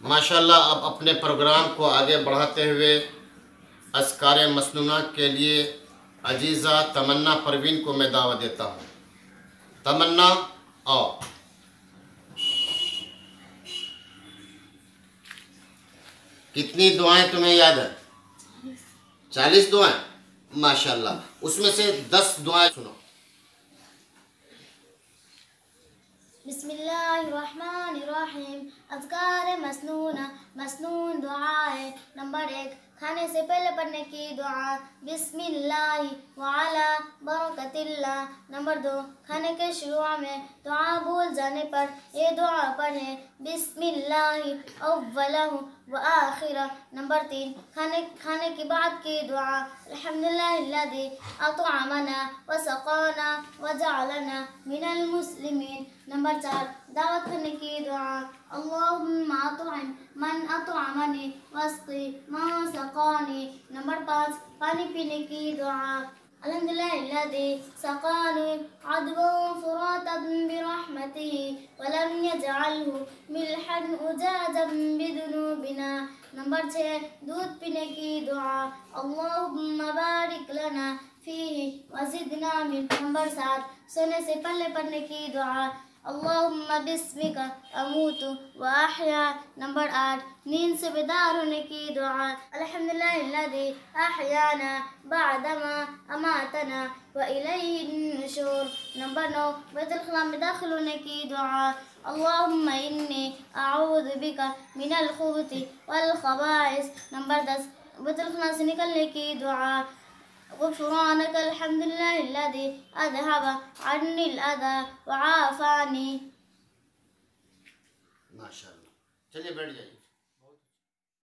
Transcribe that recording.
ماشاءاللہ اب اپنے پروگرام کو آگے بڑھاتے ہوئے اذکار مسنونہ کے لیے عزیزہ تمنا پروین کو میں دعوت دیتا ہوں۔ تمنا آؤ۔ کتنی دعائیں تمہیں یاد ہیں؟ 40 دعائیں؟ ماشاءاللہ اس میں سے 10 دعائیں سنو۔ بسم اللہ الرحمن الرحیم۔ اذکار مسنونہ، مسنون دعائیں۔ نمبر 1، کھانے سے پہلے پڑھنے کی دعا بسم اللہ وعلی برکت اللہ۔ نمبر 2، کھانے کے شروع میں دعا بھول جانے پر یہ دعا پڑھیں بسم اللہ اولہ وآخرہ۔ نمبر 3، کھانے کے بعد کی دعا الحمدللہ الذی اطعمنا وسقانا وجعلنا من المسلمین۔ نمبر 4، دعوت کرنے کی دعا اللہم اطعم من اطعمنی واسقی من سقانی۔ نمبر 5، پانی پینے کی دعا الحمدللہ الذی سقانی عذبا فراتا برحمتہ ولم یجعلہ ملحا اجاجا بذنوبنا۔ نمبر 6، دودھ پینے کی دعا اللہم بارک لنا فیہ وزدنا من۔ نمبر 7، سونے سے پہلے پڑھنے کی دعا اللہم بسمک اموت واحیا۔ نمبر 8، نیند سے بیدار ہونے کی دعا الحمدللہ الذی احیانا بعدما اماتنا والیہ النشور۔ نمبر 9، بیت الخلاء میں داخل ہونے کی دعا اللہم انی اعوذ بک من الخبث والخبائث۔ نمبر 10، بیت الخلاء سے نکلنے کی دعا غفرانک الحمدللہ الذی اذھب عنی الاذی وعافانی۔ ماشاءاللہ چلیے بیٹھ جائیے۔